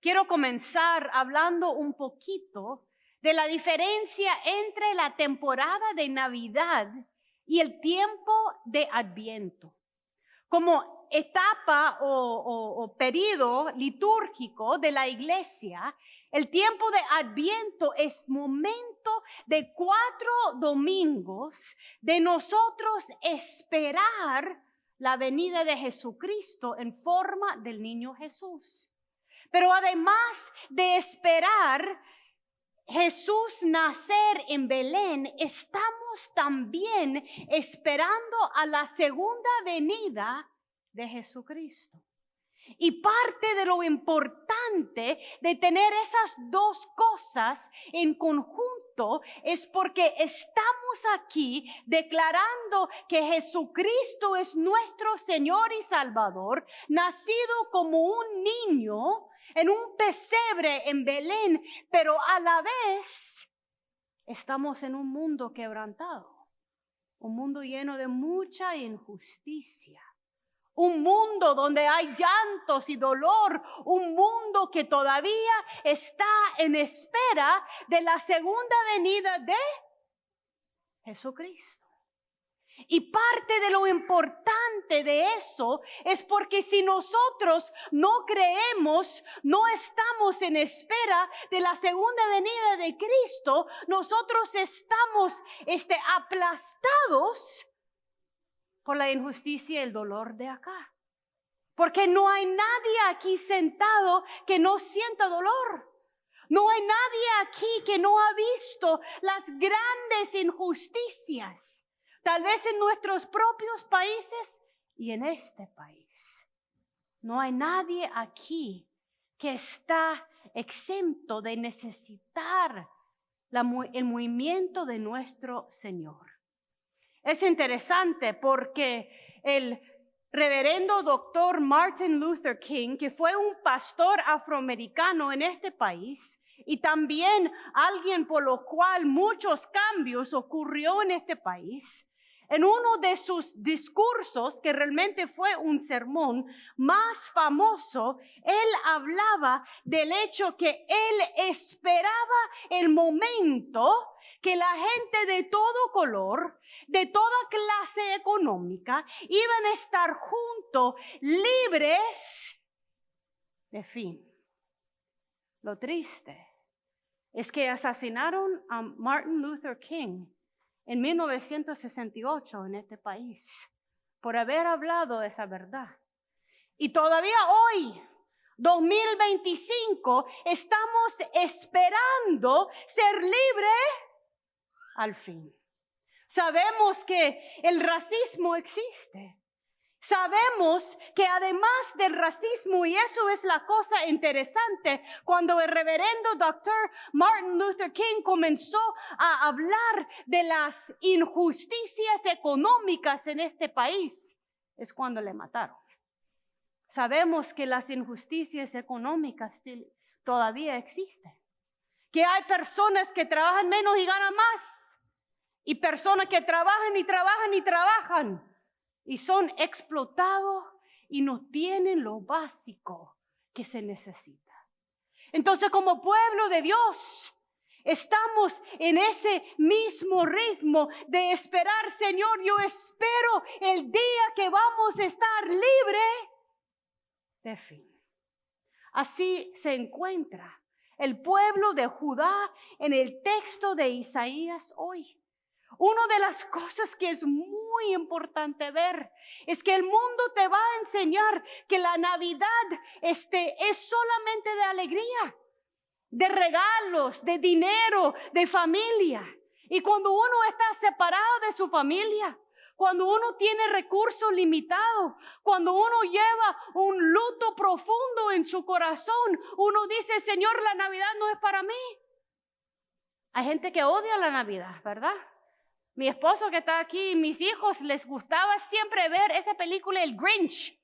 quiero comenzar hablando un poquito de la diferencia entre la temporada de Navidad y el tiempo de Adviento. Como etapa o periodo litúrgico de la iglesia, el tiempo de Adviento es momento de 4 domingos de nosotros esperar la venida de Jesucristo en forma del niño Jesús. Pero además de esperar Jesús nacer en Belén, estamos también esperando a la segunda venida de Jesucristo. Y parte de lo importante de tener esas dos cosas en conjunto es porque estamos aquí declarando que Jesucristo es nuestro Señor y Salvador, nacido como un niño en un pesebre en Belén, pero a la vez estamos en un mundo quebrantado, un mundo lleno de mucha injusticia. Un mundo donde hay llantos y dolor, un mundo que todavía está en espera de la segunda venida de Jesucristo. Y parte de lo importante de eso es porque si nosotros no creemos, no estamos en espera de la segunda venida de Cristo, nosotros estamos aplastados por la injusticia y el dolor de acá. Porque no hay nadie aquí sentado que no sienta dolor. No hay nadie aquí que no ha visto las grandes injusticias. Tal vez en nuestros propios países y en este país. No hay nadie aquí que está exento de necesitar el movimiento de nuestro Señor. Es interesante porque el reverendo doctor Martin Luther King, que fue un pastor afroamericano en este país y también alguien por lo cual muchos cambios ocurrió en este país, en uno de sus discursos, que realmente fue un sermón más famoso, él hablaba del hecho que él esperaba el momento que la gente de todo color, de toda clase económica, iban a estar juntos, libres de fin. Lo triste es que asesinaron a Martin Luther King en 1968 en este país por haber hablado esa verdad. Y todavía hoy, 2025, estamos esperando ser libres al fin. Sabemos que el racismo existe. Sabemos que además del racismo, y eso es la cosa interesante, cuando el reverendo Dr. Martin Luther King comenzó a hablar de las injusticias económicas en este país, es cuando le mataron. Sabemos que las injusticias económicas todavía existen. Que hay personas que trabajan menos y ganan más. Y personas que trabajan y trabajan y trabajan. Y son explotados y no tienen lo básico que se necesita. Entonces, como pueblo de Dios, estamos en ese mismo ritmo de esperar, Señor, yo espero el día que vamos a estar libres de fin. Así se encuentra el pueblo de Judá en el texto de Isaías hoy. Una de las cosas que es muy importante ver es que el mundo te va a enseñar que la Navidad es solamente de alegría, de regalos, de dinero, de familia. Y cuando uno está separado de su familia, cuando uno tiene recursos limitados, cuando uno lleva un luto profundo en su corazón, uno dice, Señor, la Navidad no es para mí. Hay gente que odia la Navidad, ¿verdad? Mi esposo que está aquí y mis hijos les gustaba siempre ver esa película El Grinch,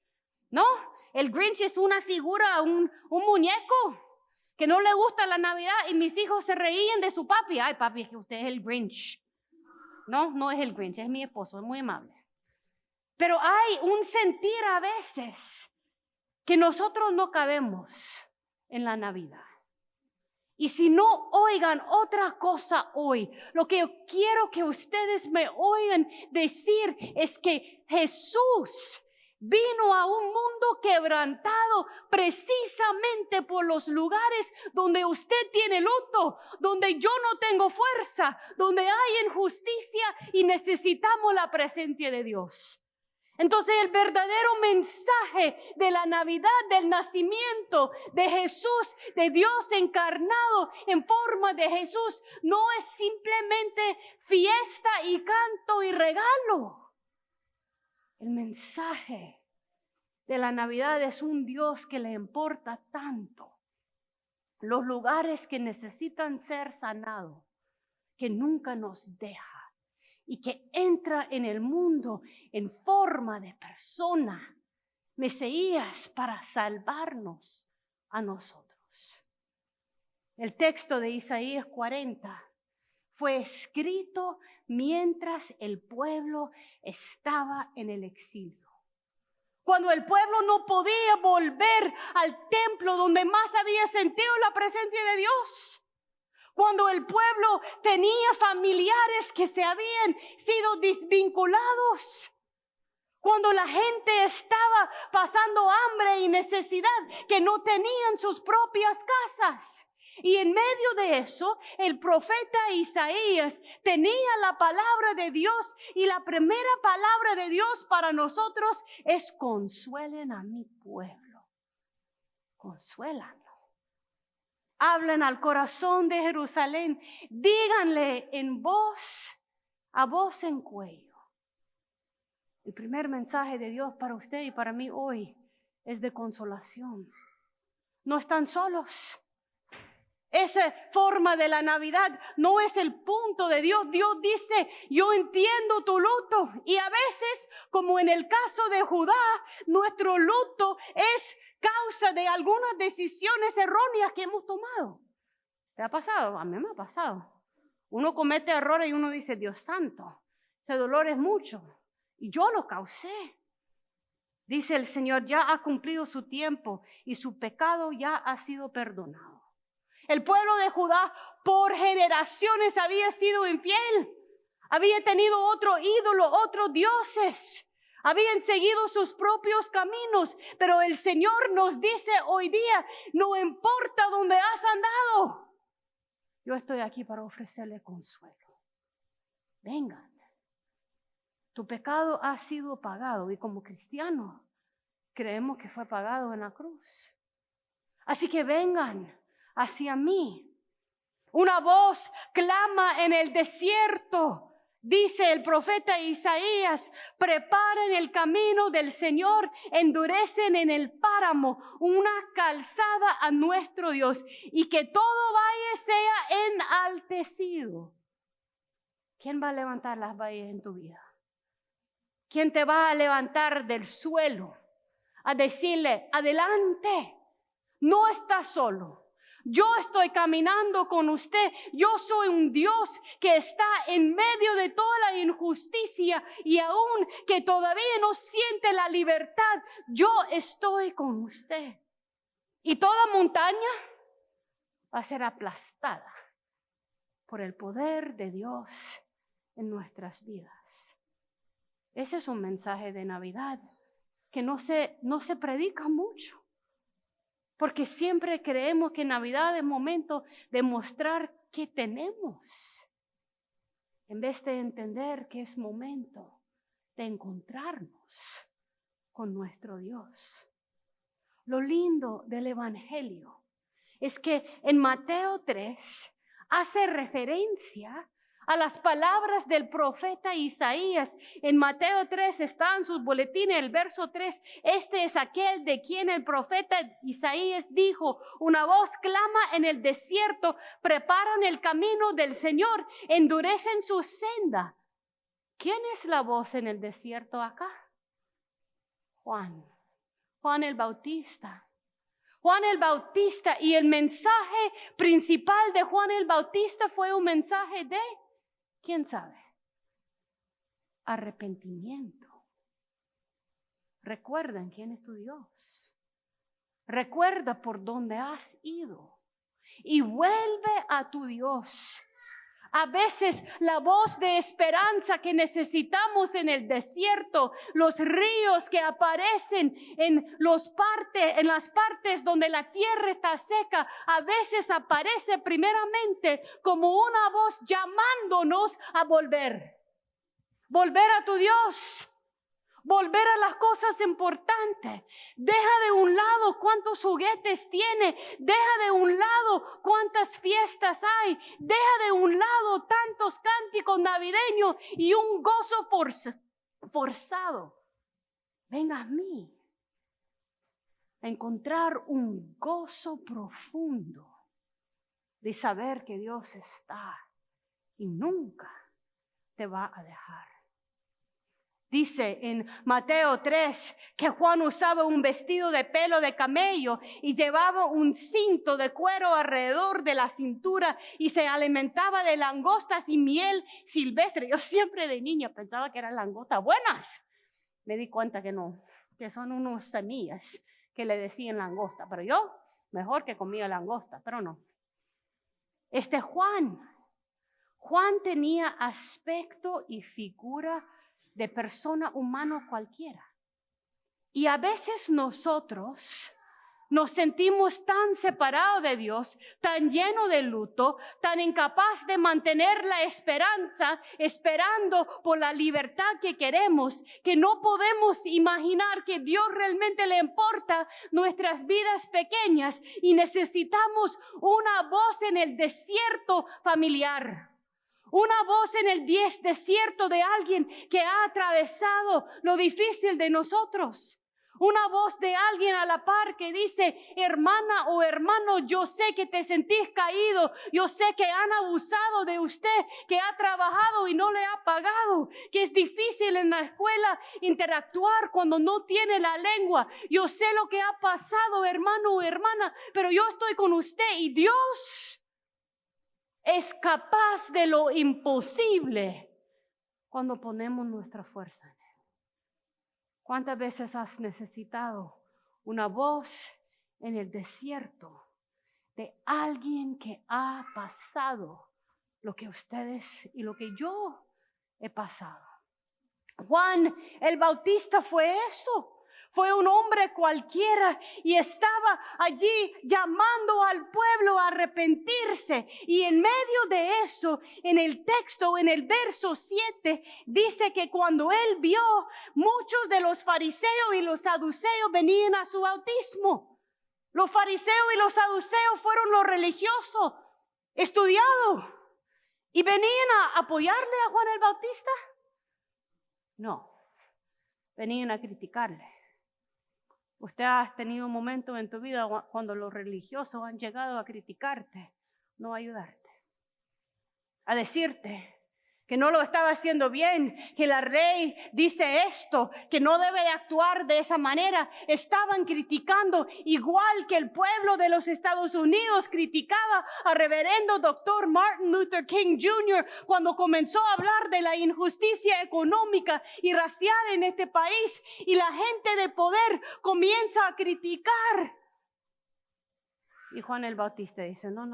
¿no? El Grinch es una figura, un muñeco que no le gusta la Navidad y mis hijos se reían de su papi. Ay, papi, es que usted es el Grinch. No es el Grinch, es mi esposo, es muy amable. Pero hay un sentir a veces que nosotros no cabemos en la Navidad. Y si no oigan otra cosa hoy, lo que yo quiero que ustedes me oigan decir es que Jesús vino a un mundo quebrantado precisamente por los lugares donde usted tiene luto, donde yo no tengo fuerza, donde hay injusticia y necesitamos la presencia de Dios. Entonces el verdadero mensaje de la Navidad, del nacimiento de Jesús, de Dios encarnado en forma de Jesús, no es simplemente fiesta y canto y regalo. El mensaje de la Navidad es un Dios que le importa tanto los lugares que necesitan ser sanados, que nunca nos deja. Y que entra en el mundo en forma de persona, Mesías, para salvarnos a nosotros. El texto de Isaías 40 fue escrito mientras el pueblo estaba en el exilio. Cuando el pueblo no podía volver al templo donde más había sentido la presencia de Dios. Cuando el pueblo tenía familiares que se habían sido desvinculados. Cuando la gente estaba pasando hambre y necesidad, que no tenían sus propias casas. Y en medio de eso, el profeta Isaías tenía la palabra de Dios. Y la primera palabra de Dios para nosotros es: consuelen a mi pueblo. Consuélanlo. Hablen al corazón de Jerusalén. Díganle a voz en cuello. El primer mensaje de Dios para usted y para mí hoy es de consolación. No están solos. Esa forma de la Navidad no es el punto de Dios. Dios dice: yo entiendo tu luto. Y a veces, como en el caso de Judá, nuestro luto es causa de algunas decisiones erróneas que hemos tomado. ¿Te ha pasado? A mí me ha pasado. Uno comete errores y uno dice: Dios santo, ese dolor es mucho. Y yo lo causé. Dice el Señor: ya ha cumplido su tiempo y su pecado ya ha sido perdonado. El pueblo de Judá por generaciones había sido infiel. Había tenido otro ídolo, otros dioses. Habían seguido sus propios caminos. Pero el Señor nos dice hoy día: no importa dónde has andado, yo estoy aquí para ofrecerle consuelo. Vengan. Tu pecado ha sido pagado. Y como cristianos creemos que fue pagado en la cruz. Así que vengan hacia mí. Una voz clama en el desierto. Dice el profeta Isaías: preparen el camino del Señor, endurecen en el páramo una calzada a nuestro Dios, y que todo valle sea enaltecido. ¿Quién va a levantar las valles en tu vida? ¿Quién te va a levantar del suelo a decirle: adelante, no estás solo? Yo estoy caminando con usted. Yo soy un Dios que está en medio de toda la injusticia y aún que todavía no siente la libertad. Yo estoy con usted. Y toda montaña va a ser aplastada por el poder de Dios en nuestras vidas. Ese es un mensaje de Navidad que no se predica mucho. Porque siempre creemos que Navidad es momento de mostrar qué tenemos, en vez de entender que es momento de encontrarnos con nuestro Dios. Lo lindo del Evangelio es que en Mateo 3 hace referencia a las palabras del profeta Isaías. En Mateo 3 está en sus boletines el verso 3. Este es aquel de quien el profeta Isaías dijo: una voz clama en el desierto, preparan el camino del Señor, endurecen su senda. ¿Quién es la voz en el desierto acá? Juan el Bautista. Juan el Bautista, y el mensaje principal de Juan el Bautista fue un mensaje de, ¿quién sabe? Arrepentimiento. Recuerden quién es tu Dios. Recuerda por dónde has ido y vuelve a tu Dios. A veces la voz de esperanza que necesitamos en el desierto, los ríos que aparecen en las partes donde la tierra está seca, a veces aparece primeramente como una voz llamándonos a volver. Volver a tu Dios. Volver a las cosas importantes. Deja de un lado cuántos juguetes tiene. Deja de un lado cuántas fiestas hay. Deja de un lado tantos cánticos navideños y un gozo forzado. Venga a mí a encontrar un gozo profundo de saber que Dios está y nunca te va a dejar. Dice en Mateo 3 que Juan usaba un vestido de pelo de camello y llevaba un cinto de cuero alrededor de la cintura y se alimentaba de langostas y miel silvestre. Yo siempre de niña pensaba que eran langostas buenas. Me di cuenta que no, que son unos semillas que le decían langosta. Pero yo mejor que comía langosta, pero no. Juan tenía aspecto y figura de persona humana cualquiera. Y a veces nosotros nos sentimos tan separados de Dios, tan llenos de luto, tan incapaz de mantener la esperanza, esperando por la libertad que queremos, que no podemos imaginar que Dios realmente le importa nuestras vidas pequeñas y necesitamos una voz en el desierto familiar. Una voz en el desierto de alguien que ha atravesado lo difícil de nosotros. Una voz de alguien a la par que dice, hermana o hermano, yo sé que te sentís caído. Yo sé que han abusado de usted, que ha trabajado y no le ha pagado. Que es difícil en la escuela interactuar cuando no tiene la lengua. Yo sé lo que ha pasado, hermano o hermana, pero yo estoy con usted y Dios es capaz de lo imposible cuando ponemos nuestra fuerza en Él. ¿Cuántas veces has necesitado una voz en el desierto de alguien que ha pasado lo que ustedes y lo que yo he pasado? Juan el Bautista fue eso. Fue un hombre cualquiera y estaba allí llamando al pueblo a arrepentirse. Y en medio de eso, en el texto, en el verso 7, dice que cuando él vio, muchos de los fariseos y los saduceos venían a su bautismo. Los fariseos y los saduceos fueron los religiosos estudiados y venían a apoyarle a Juan el Bautista. No, venían a criticarle. Usted ha tenido un momento en tu vida cuando los religiosos han llegado a criticarte, no a ayudarte, a decirte que no lo estaba haciendo bien, que la ley dice esto, que no debe de actuar de esa manera. Estaban criticando igual que el pueblo de los Estados Unidos criticaba al reverendo Dr. Martin Luther King Jr. cuando comenzó a hablar de la injusticia económica y racial en este país y la gente de poder comienza a criticar. Y Juan el Bautista dice, no.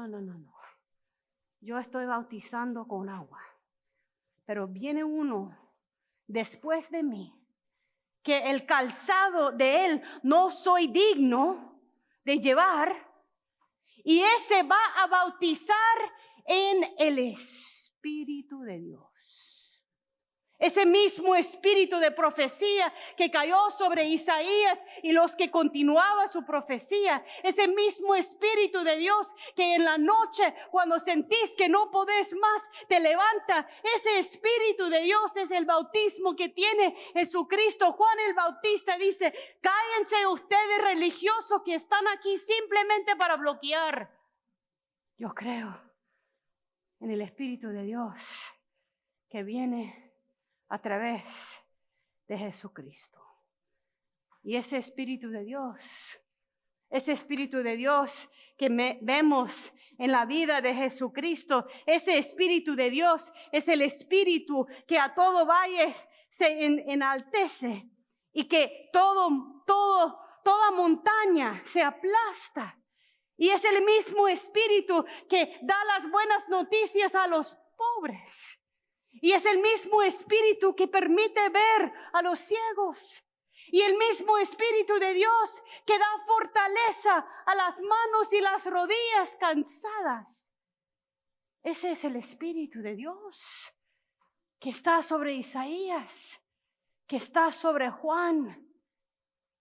Yo estoy bautizando con agua. Pero viene uno después de mí, que el calzado de él no soy digno de llevar, y ese va a bautizar en el Espíritu de Dios. Ese mismo espíritu de profecía que cayó sobre Isaías y los que continuaba su profecía. Ese mismo espíritu de Dios que en la noche cuando sentís que no podés más te levanta. Ese espíritu de Dios es el bautismo que tiene Jesucristo. Juan el Bautista dice, cállense ustedes religiosos que están aquí simplemente para bloquear. Yo creo en el Espíritu de Dios que viene a través de Jesucristo. Y ese Espíritu de Dios que vemos en la vida de Jesucristo, ese Espíritu de Dios es el Espíritu que a todo valle se enaltece y que todo toda montaña se aplasta. Y es el mismo Espíritu que da las buenas noticias a los pobres. Y es el mismo Espíritu que permite ver a los ciegos. Y el mismo Espíritu de Dios que da fortaleza a las manos y las rodillas cansadas. Ese es el Espíritu de Dios que está sobre Isaías, que está sobre Juan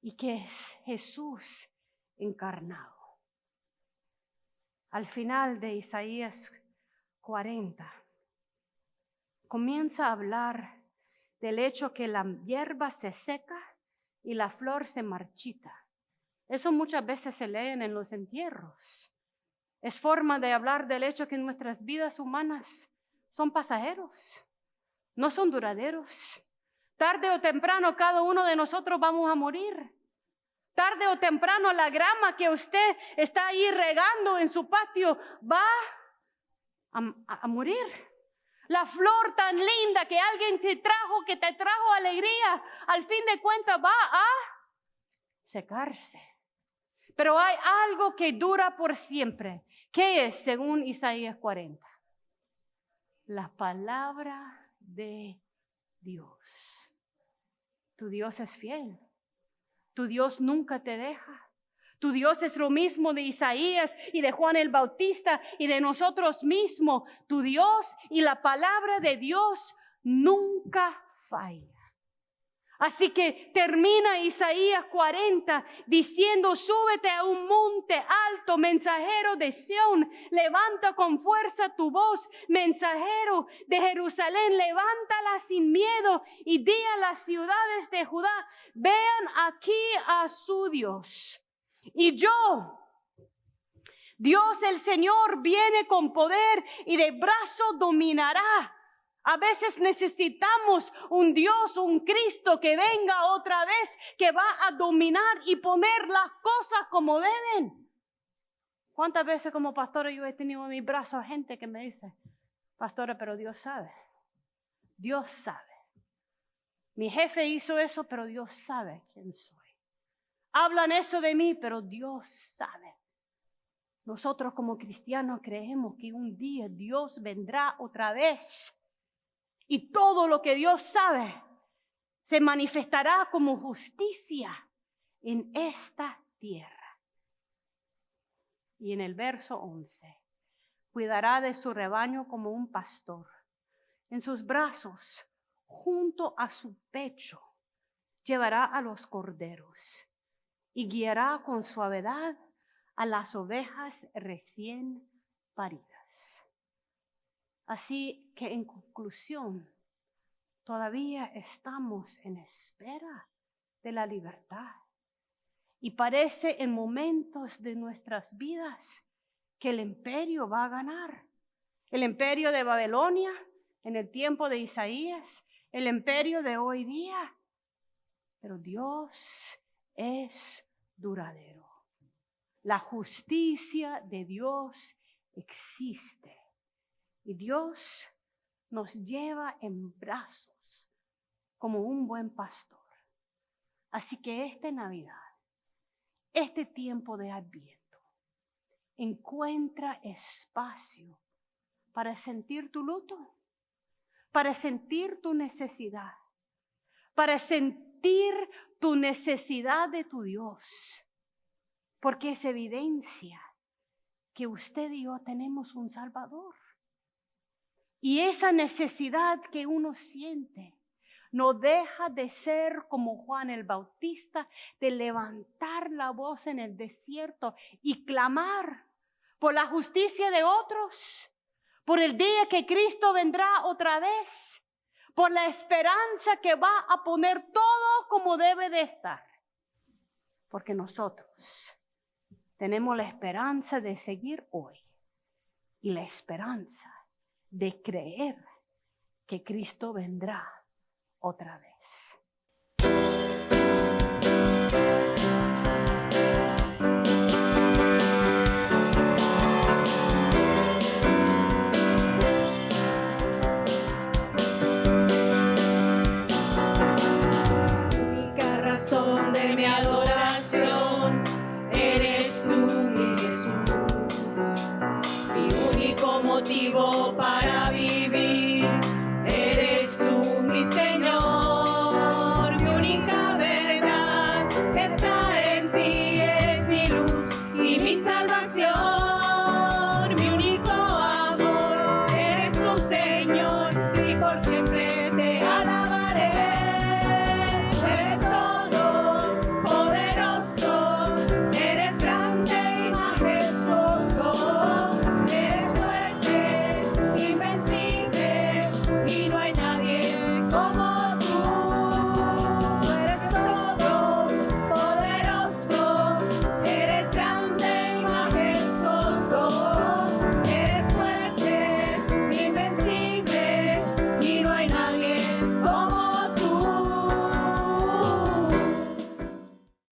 y que es Jesús encarnado. Al final de Isaías 40, comienza a hablar del hecho que la hierba se seca y la flor se marchita. Eso muchas veces se leen en los entierros. Es forma de hablar del hecho que nuestras vidas humanas son pasajeros, no son duraderos. Tarde o temprano cada uno de nosotros vamos a morir. Tarde o temprano la grama que usted está ahí regando en su patio va a morir. La flor tan linda que alguien te trajo alegría, al fin de cuentas va a secarse. Pero hay algo que dura por siempre. ¿Qué es según Isaías 40? La palabra de Dios. Tu Dios es fiel. Tu Dios nunca te deja. Tu Dios es lo mismo de Isaías y de Juan el Bautista y de nosotros mismos. Tu Dios y la palabra de Dios nunca falla. Así que termina Isaías 40 diciendo: súbete a un monte alto, mensajero de Sión, levanta con fuerza tu voz, mensajero de Jerusalén, levántala sin miedo y di a las ciudades de Judá: vean aquí a su Dios. Y Dios el Señor viene con poder y de brazo dominará. A veces necesitamos un Dios, un Cristo que venga otra vez, que va a dominar y poner las cosas como deben. ¿Cuántas veces como pastora yo he tenido en mis brazos gente que me dice: pastora, pero Dios sabe. Dios sabe. Mi jefe hizo eso, pero Dios sabe quién soy. Hablan eso de mí, pero Dios sabe. Nosotros como cristianos creemos que un día Dios vendrá otra vez. Y todo lo que Dios sabe se manifestará como justicia en esta tierra. Y en el verso 11, cuidará de su rebaño como un pastor. En sus brazos, junto a su pecho, llevará a los corderos y guiará con suavidad a las ovejas recién paridas. Así que en conclusión, todavía estamos en espera de la libertad. Y parece en momentos de nuestras vidas que el imperio va a ganar. El imperio de Babilonia en el tiempo de Isaías, el imperio de hoy día. Pero Dios es duradero. La justicia de Dios existe. Y Dios nos lleva en brazos como un buen pastor. Así que esta Navidad, este tiempo de Adviento, encuentra espacio para sentir tu luto, para sentir tu necesidad, para sentir tu necesidad de tu Dios. Porque es evidencia que usted y yo tenemos un Salvador. Y esa necesidad que uno siente no deja de ser como Juan el Bautista, de levantar la voz en el desierto y clamar por la justicia de otros, por el día que Cristo vendrá otra vez, por la esperanza que va a poner todo como debe de estar. Porque nosotros tenemos la esperanza de seguir hoy y la esperanza de creer que Cristo vendrá otra vez. Única razón de mi adoración. motivo para vivir.